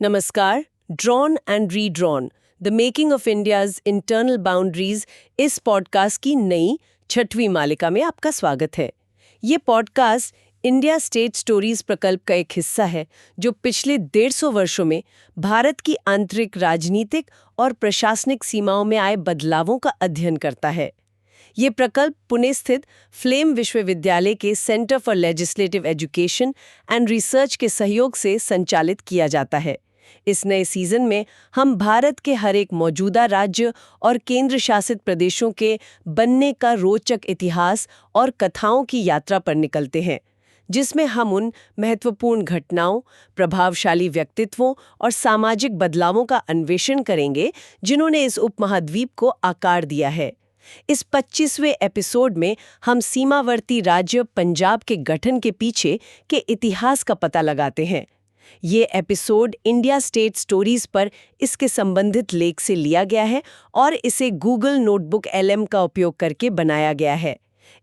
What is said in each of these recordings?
नमस्कार। Drawn and redrawn the making of India's internal boundaries इस podcast की नई 6वीं मालिका में आपका स्वागत है। ये पॉडकास्ट इंडिया स्टेट स्टोरीज प्रकल्प का एक हिस्सा है जो पिछले 150 वर्षों में भारत की आंतरिक राजनीतिक और प्रशासनिक सीमाओं में आए बदलावों का अध्ययन करता है। ये प्रकल्प पुणे स्थित फ्लेम विश्वविद्यालय के centre for legislative education and research के सहयोग से संचालित किया जाता है। इस नए सीजन में हम भारत के हर एक मौजूदा राज्य और केंद्र शासित प्रदेशों के बनने का रोचक इतिहास और कथाओं की यात्रा पर निकलते हैं, जिसमें हम उन महत्वपूर्ण घटनाओं, प्रभावशाली व्यक्तित्वों और सामाजिक बदलावों का अन्वेषण करेंगे जिन्होंने इस उपमहाद्वीप को आकार दिया है। इस 25वें एपिसोड में हम सीमावर्ती राज्य पंजाब के गठन के पीछे के इतिहास का पता लगाते हैं। ये एपिसोड इंडिया स्टेट स्टोरीज पर इसके संबंधित लेख से लिया गया है और इसे गूगल नोटबुक LM का उपयोग करके बनाया गया है।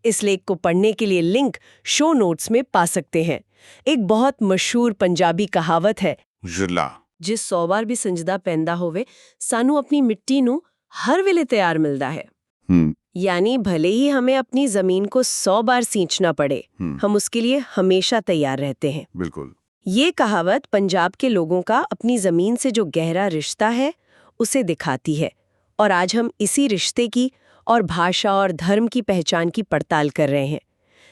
इस लेख को पढ़ने के लिए लिंक शो नोट्स में पा सकते हैं। एक बहुत मशहूर पंजाबी कहावत है, जिस 100 बार भी संजदा पैंदा होवे सानू अपनी मिट्टी नू हर वेले तैयार मिलदा है। यानी भले ही हमें अपनी जमीन को 100 बार सींचना पड़े, हम उसके लिए हमेशा तैयार रहते हैं। बिल्कुल। ये कहावत पंजाब के लोगों का अपनी जमीन से जो गहरा रिश्ता है उसे दिखाती है, और आज हम इसी रिश्ते की और भाषा और धर्म की पहचान की पड़ताल कर रहे हैं।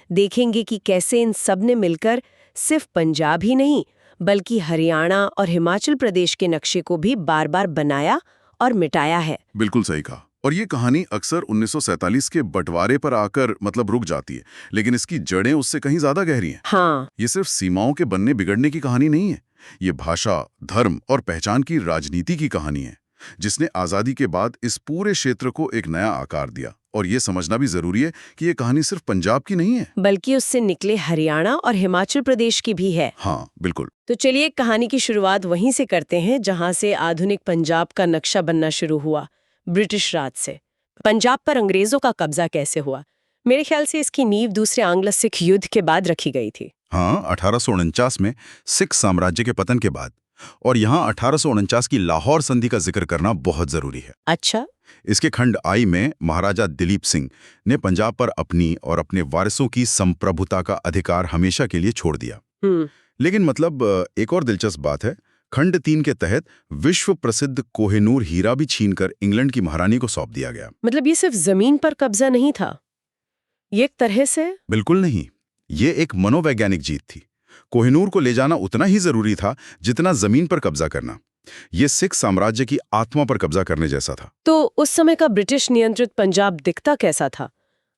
देखेंगे कि कैसे इन सब ने मिलकर सिर्फ पंजाब ही नहीं बल्कि हरियाणा और हिमाचल प्रदेश के नक्शे को भी बार बार बनाया और मिटाया है। बिल्कुल सही कहा। और ये कहानी अक्सर 1947 के बंटवारे पर आकर रुक जाती है, लेकिन इसकी जड़ें उससे कहीं ज्यादा गहरी हैं। हाँ, ये सिर्फ सीमाओं के बनने बिगड़ने की कहानी नहीं है, ये भाषा, धर्म और पहचान की राजनीति की कहानी है, जिसने आजादी के बाद इस पूरे क्षेत्र को एक नया आकार दिया। और ये समझना भी जरूरी है कि ये कहानी सिर्फ पंजाब की नहीं है, बल्कि उससे निकले हरियाणा और हिमाचल प्रदेश की भी है। हाँ बिल्कुल। तो चलिए कहानी की शुरुआत वहीं से करते हैं जहां से आधुनिक पंजाब का नक्शा बनना शुरू हुआ, ब्रिटिश राज से। पंजाब पर अंग्रेजों का कब्जा कैसे हुआ? मेरे ख्याल से इसकी नींव दूसरे आंग्ल सिख युद्ध के बाद रखी गई थी। हाँ, 1849 में सिख साम्राज्य के पतन के बाद। और यहाँ 1849 की लाहौर संधि का जिक्र करना बहुत जरूरी है। अच्छा। इसके खंड आई में महाराजा दिलीप सिंह ने पंजाब पर अपनी और अपने वारिसों की संप्रभुता का अधिकार हमेशा के लिए छोड़ दिया। लेकिन एक और दिलचस्प बात है, खंड 3 के तहत विश्व प्रसिद्ध कोहिनूर हीरा भी छीनकर इंग्लैंड की महारानी को सौंप दिया गया। ये सिर्फ जमीन पर कब्जा नहीं था, ये एक तरह से। बिल्कुल नहीं, ये एक मनोवैज्ञानिक जीत थी। कोहिनूर को ले जाना उतना ही जरूरी था जितना जमीन पर कब्जा करना। ये सिख साम्राज्य की आत्मा पर कब्जा करने जैसा था। तो उस समय का ब्रिटिश नियंत्रित पंजाब दिखता कैसा था?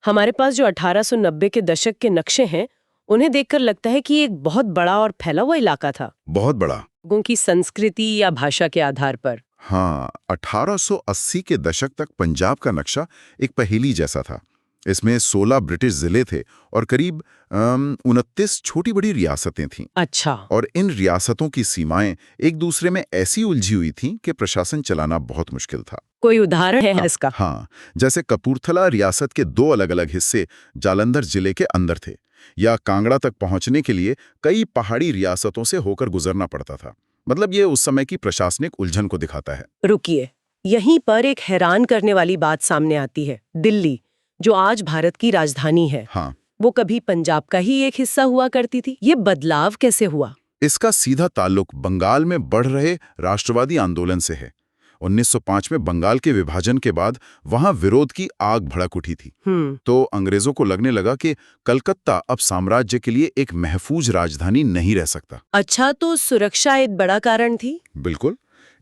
हमारे पास जो 1890 के दशक के नक्शे हैं, उन्हें देखकर लगता है कि एक बहुत बड़ा और फैला हुआ इलाका था। बहुत बड़ा। लोगों की संस्कृति या भाषा के आधार पर। हाँ, 1880 के दशक तक पंजाब का नक्शा एक पहेली जैसा था। इसमें 16 ब्रिटिश जिले थे और करीब 29 छोटी बड़ी रियासतें थीं। अच्छा। और इन रियासतों की सीमाएं एक दूसरे में ऐसी उलझी हुई थीं कि प्रशासन चलाना बहुत मुश्किल था। कोई उदाहरण है इसका? हाँ, जैसे कपूरथला रियासत के 2 अलग-अलग हिस्से जालंधर जिले के अंदर थे, या कांगड़ा तक पहुंचने के लिए कई पहाड़ी रियासतों से होकर गुजरना पड़ता था। ये उस समय की प्रशासनिक उलझन को दिखाता है। रुकिए, यहीं पर एक हैरान करने वाली बात सामने आती है। दिल्ली, जो आज भारत की राजधानी है, हाँ, वो कभी पंजाब का ही एक हिस्सा हुआ करती थी। ये बदलाव कैसे हुआ? इसका सीधा ताल्लुक बंगाल में बढ़ रहे राष्ट्रवादी आंदोलन से है। 1905 में बंगाल के विभाजन के बाद वहां विरोध की आग भड़क उठी थी। तो अंग्रेजों को लगने लगा कि कलकत्ता अब साम्राज्य के लिए एक महफूज राजधानी नहीं रह सकता। अच्छा, तो सुरक्षा एक बड़ा कारण थी? बिल्कुल।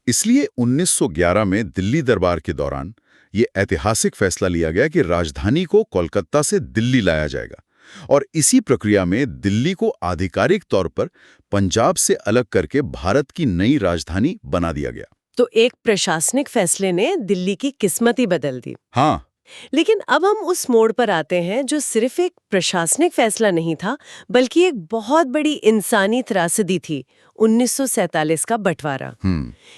इसलिए 1911 में दिल्ली दरबार के दौरान ये ऐतिहासिक फैसला लिया गया कि राजधानी को कोलकाता से दिल्ली लाया जाएगा। और इसी प्रक्रिया में दिल्ली को आधिकारिक तौर पर पंजाब से अलग करके भारत की नई राजधानी बना दिया गया। तो एक प्रशासनिक फैसले ने दिल्ली की किस्मत ही बदल दी। हाँ। लेकिन अब हम उस मोड़ पर आते हैं जो सिर्फ एक प्रशासनिक फैसला नहीं था, बल्कि एक बहुत बड़ी इंसानी त्रासदी थी, 1947 का बंटवारा।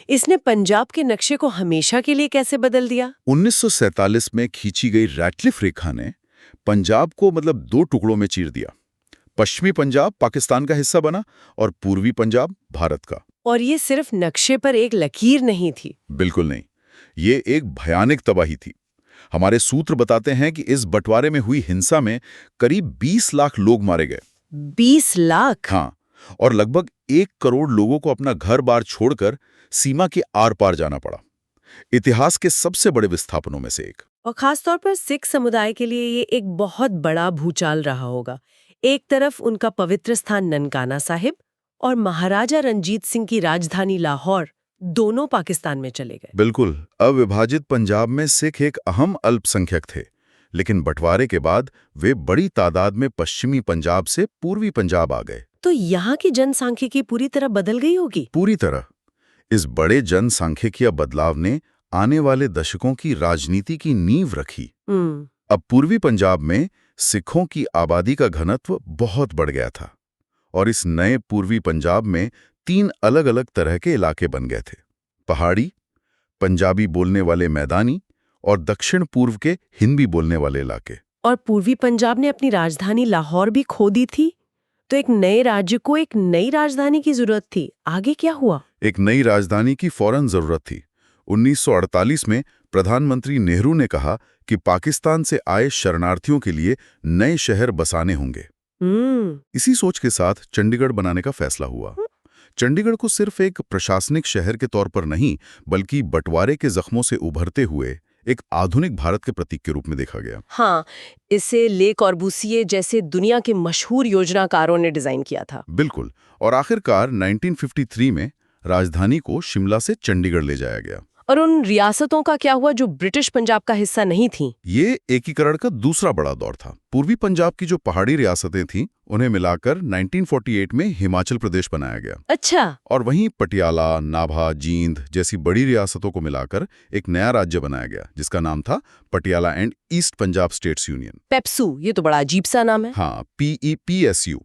इसने पंजाब के नक्शे को हमेशा के लिए कैसे बदल दिया? 1947 में खींची गई रैटक्लिफ रेखा ने पंजाब को 2 टुकड़ों में चीर दिया। पश्चिमी पंजाब पाकिस्तान का हिस्सा बना और पूर्वी पंजाब भारत का। और ये सिर्फ नक्शे पर एक लकीर नहीं थी। बिल्कुल नहीं, ये एक भयानक तबाही थी। हमारे सूत्र बताते हैं कि इस बंटवारे में हुई हिंसा में करीब 20 लाख लोग मारे गए। 20 लाख? हाँ, और लगभग 1 करोड़ लोगों को अपना घर-बार छोड़कर सीमा के आर-पार जाना पड़ा। इतिहास के सबसे बड़े विस्थापनों में से एक। और खासतौर पर सिख समुदाय के लिए ये एक बहुत बड़ा भूचाल रहा होगा। एक तरफ उनका पवित्र स्थान ननकाना साहिब और महाराजा रंजीत सिंह की राजधानी लाहौर दोनों पाकिस्तान में चले गए। बिल्कुल, अविभाजित पंजाब में सिख एक अहम अल्पसंख्यक थे, लेकिन बंटवारे के बाद वे बड़ी तादाद में पश्चिमी पंजाब से पूर्वी पंजाब आ गए। तो यहाँ की जनसांख्यिकी पूरी तरह बदल गई होगी। पूरी तरह। इस बड़े जनसांख्यिकीय बदलाव ने आने वाले दशकों की राजनीति की नींव रखी। अब पूर्वी पंजाब में सिखों की आबादी का घनत्व बहुत बढ़ गया था और इस नए पूर्वी पंजाब में 3 अलग-अलग तरह के इलाके बन गए थे। पहाड़ी, पंजाबी बोलने वाले मैदानी और दक्षिण पूर्व के हिंदी बोलने वाले इलाके। और पूर्वी पंजाब ने अपनी राजधानी लाहौर भी खो दी थी, तो एक नए राज्य को एक नई राजधानी की जरूरत थी। आगे क्या हुआ? एक नई राजधानी की फौरन जरूरत थी। 1948 में प्रधानमंत्री नेहरू ने कहा कि पाकिस्तान से आए शरणार्थियों के लिए नए शहर बसाने होंगे। इसी सोच के साथ चंडीगढ़ बनाने का फैसला हुआ। चंडीगढ़ को सिर्फ एक प्रशासनिक शहर के तौर पर नहीं, बल्कि बंटवारे के जख्मों से उभरते हुए एक आधुनिक भारत के प्रतीक के रूप में देखा गया। हाँ, इसे ले कॉर्बूसिए जैसे दुनिया के मशहूर योजनाकारों ने डिजाइन किया था। बिल्कुल, और आखिरकार 1953 में राजधानी को शिमला से चंडीगढ़ ले जाया गया। और उन रियासतों का क्या हुआ जो ब्रिटिश पंजाब का हिस्सा नहीं थीं? ये एकीकरण का दूसरा बड़ा दौर था। पूर्वी पंजाब की जो पहाड़ी रियासतें थीं, उन्हें मिलाकर 1948 में हिमाचल प्रदेश बनाया गया। अच्छा। और वहीं पटियाला, नाभा, जींद जैसी बड़ी रियासतों को मिलाकर एक नया राज्य बनाया गया, जिसका नाम था Patiala and east Punjab states union. PEPSU, ये तो बड़ा अजीब सा नाम है। हाँ, PEPSU।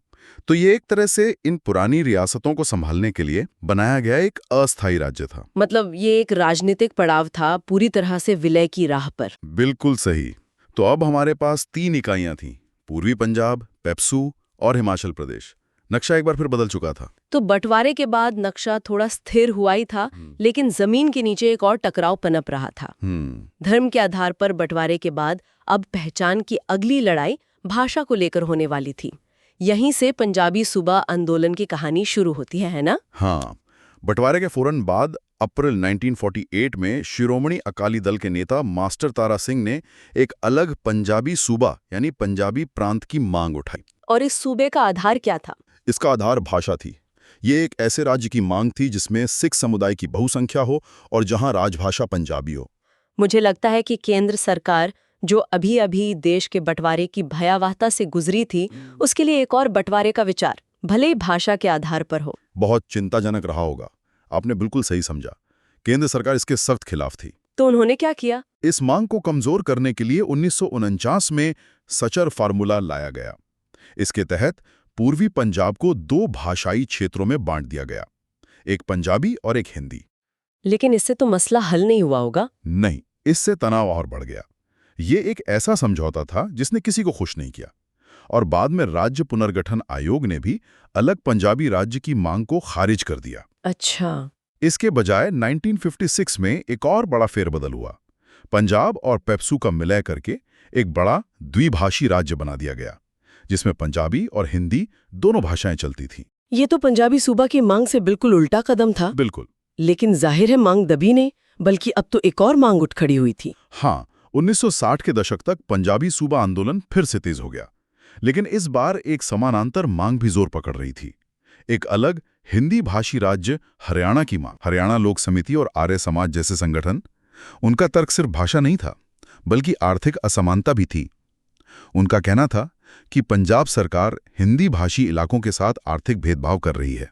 तो ये एक तरह से इन पुरानी रियासतों को संभालने के लिए बनाया गया एक अस्थायी राज्य था। मतलब ये एक राजनीतिक पड़ाव था, पूरी तरह से विलय की राह पर। बिल्कुल सही। तो अब हमारे पास 3 इकाइयां थीं, पूर्वी पंजाब, पेप्सू और हिमाचल प्रदेश। नक्शा एक बार फिर बदल चुका था। तो बंटवारे के बाद नक्शा थोड़ा स्थिर हुआ ही था, लेकिन जमीन के नीचे एक और टकराव पनप रहा था। धर्म के आधार पर बंटवारे के बाद अब पहचान की अगली लड़ाई भाषा को लेकर होने वाली थी। यहीं से पंजाबी सूबा आंदोलन की कहानी शुरू होती है ना? हाँ, बंटवारे के फौरन बाद अप्रैल 1948 में शिरोमणि अकाली दल के नेता मास्टर तारा सिंह ने एक अलग पंजाबी सूबा यानी पंजाबी प्रांत की मांग उठाई। और इस सूबे का आधार क्या था? इसका आधार भाषा थी। ये एक ऐसे राज्य की मांग थी जिसमें सिख समुदाय की बहुसंख्या हो और जहां राजभाषा पंजाबी हो। मुझे लगता है कि केंद्र सरकार, जो अभी अभी देश के बंटवारे की भयावहता से गुजरी थी, उसके लिए एक और बंटवारे का विचार, भले ही भाषा के आधार पर हो, बहुत चिंताजनक रहा होगा। आपने बिल्कुल सही समझा। केंद्र सरकार इसके सख्त खिलाफ थी। तो उन्होंने क्या किया? इस मांग को कमजोर करने के लिए 1949 में सचर फार्मूला लाया गया। इसके तहत पूर्वी पंजाब को 2 भाषाई क्षेत्रों में बांट दिया गया, एक पंजाबी और एक हिंदी। लेकिन इससे तो मसला हल नहीं हुआ होगा। नहीं, इससे तनाव और बढ़ गया। ये एक ऐसा समझौता था जिसने किसी को खुश नहीं किया, और बाद में राज्य पुनर्गठन आयोग ने भी अलग पंजाबी राज्य की मांग को खारिज कर दिया। अच्छा। इसके बजाय 1956 में एक और बड़ा फेरबदल हुआ। पंजाब और पेप्सू का मिलय करके एक बड़ा द्विभाषी राज्य बना दिया गया, जिसमें पंजाबी और हिंदी दोनों भाषाएं चलती थीं। ये तो पंजाबी सूबा की मांग से बिल्कुल उल्टा कदम था। बिल्कुल। लेकिन जाहिर है मांग दबी नहीं, बल्कि अब तो एक और मांग उठ खड़ी हुई थी। हाँ, 1960 के दशक तक पंजाबी सूबा आंदोलन फिर से तेज हो गया, लेकिन इस बार एक समानांतर मांग भी जोर पकड़ रही थी। एक अलग हिंदी भाषी राज्य हरियाणा की मांग। हरियाणा लोक समिति और आर्य समाज जैसे संगठन, उनका तर्क सिर्फ भाषा नहीं था, बल्कि आर्थिक असमानता भी थी। उनका कहना था कि पंजाब सरकार हिंदी भाषी इलाकों के साथ आर्थिक भेदभाव कर रही है।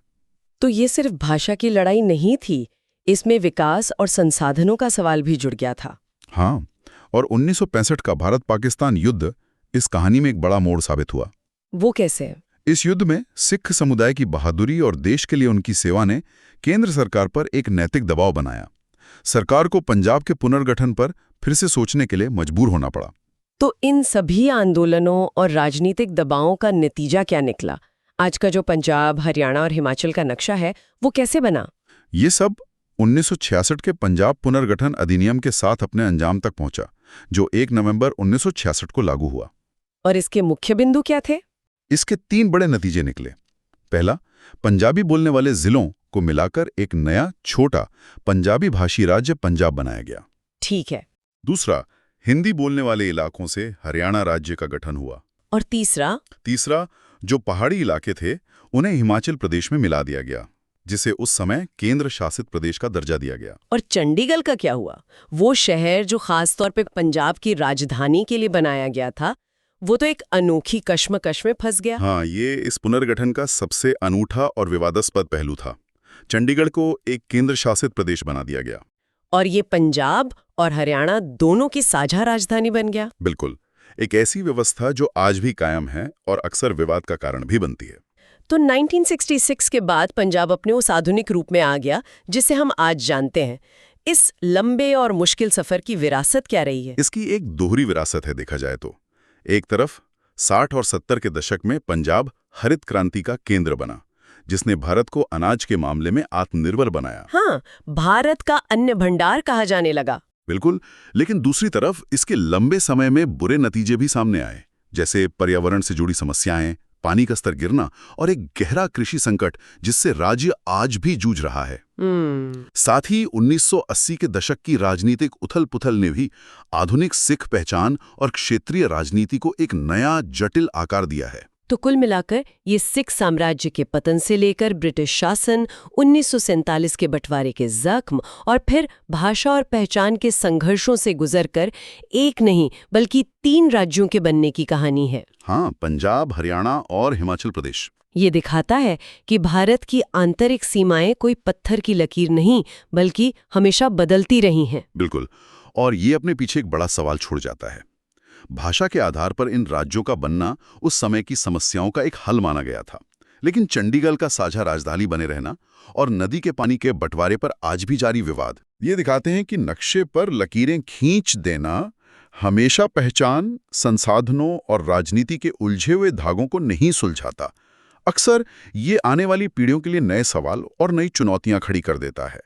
तो ये सिर्फ भाषा की लड़ाई नहीं थी, इसमें विकास और संसाधनों का सवाल भी जुड़ गया था। हाँ, और 1965 का भारत-पाकिस्तान युद्ध इस कहानी में एक बड़ा मोड़ साबित हुआ। वो कैसे? इस युद्ध में सिख समुदाय की बहादुरी और देश के लिए उनकी सेवा ने केंद्र सरकार पर एक नैतिक दबाव बनाया। सरकार को पंजाब के पुनर्गठन पर फिर से सोचने के लिए मजबूर होना पड़ा। तो इन सभी आंदोलनों और राजनीतिक दबावों का नतीजा क्या निकला? आज का जो पंजाब, हरियाणा और हिमाचल का नक्शा है, वो कैसे बना? ये सब 1966 के पंजाब पुनर्गठन अधिनियम के साथ अपने अंजाम तक पहुंचा, जो 1 नवंबर 1966 को लागू हुआ। और इसके मुख्य बिंदु क्या थे? इसके 3 बड़े नतीजे निकले। पहला, पंजाबी बोलने वाले जिलों को मिलाकर एक नया छोटा पंजाबी भाषी राज्य पंजाब बनाया गया। ठीक है। दूसरा, हिंदी बोलने वाले इलाकों से हरियाणा राज्य का गठन हुआ। और तीसरा, जो पहाड़ी इलाके थे उन्हें हिमाचल प्रदेश में मिला दिया गया, जिसे उस समय केंद्र शासित प्रदेश का दर्जा दिया गया। और चंडीगढ़ का क्या हुआ? वो शहर जो खास तौर पे पंजाब की राजधानी के लिए बनाया गया था, वो तो एक अनोखी कश्मकश में फंस गया। हाँ, ये इस पुनर्गठन का सबसे अनूठा और विवादास्पद पहलू था। चंडीगढ़ को एक केंद्र शासित प्रदेश बना दिया गया। और ये पंजाब और हरियाणा दोनों की साझा राजधानी बन गया। बिल्कुल, एक ऐसी व्यवस्था जो आज भी कायम है और अक्सर विवाद का कारण भी बनती है। तो 1966 के बाद पंजाब अपने उस आधुनिक रूप में आ गया जिसे हम आज जानते हैं। इस लंबे और मुश्किल सफर की विरासत क्या रही है? इसकी एक दोहरी विरासत है देखा जाए तो। एक तरफ 60 और 70 के दशक में पंजाब हरित क्रांति का केंद्र बना, जिसने भारत को अनाज के मामले में आत्मनिर्भर बनाया। हाँ, भारत का अन्न भंडार कहा जाने लगा। बिल्कुल, लेकिन दूसरी तरफ इसके लंबे समय में बुरे नतीजे भी सामने आए, जैसे पर्यावरण से जुड़ी समस्याएं, पानी का स्तर गिरना और एक गहरा कृषि संकट जिससे राज्य आज भी जूझ रहा है। साथ ही 1980 के दशक की राजनीतिक उथल-पुथल ने भी आधुनिक सिख पहचान और क्षेत्रीय राजनीति को एक नया जटिल आकार दिया है। तो कुल मिलाकर ये सिख साम्राज्य के पतन से लेकर ब्रिटिश शासन, 1947 के बंटवारे के जख्म और फिर भाषा और पहचान के संघर्षों से गुजरकर एक नहीं बल्कि 3 राज्यों के बनने की कहानी है। हाँ, पंजाब, हरियाणा और हिमाचल प्रदेश। ये दिखाता है कि भारत की आंतरिक सीमाएं कोई पत्थर की लकीर नहीं बल्कि हमेशा बदलती रही हैं। बिल्कुल, और ये अपने पीछे एक बड़ा सवाल छोड़ जाता है। भाषा के आधार पर इन राज्यों का बनना उस समय की समस्याओं का एक हल माना गया था, लेकिन चंडीगढ़ का साझा राजधानी बने रहना और नदी के पानी के बंटवारे पर आज भी जारी विवाद ये दिखाते हैं कि नक्शे पर लकीरें खींच देना हमेशा पहचान, संसाधनों और राजनीति के उलझे हुए धागों को नहीं सुलझाता। अक्सर ये आने वाली पीढ़ियों के लिए नए सवाल और नई चुनौतियां खड़ी कर देता है।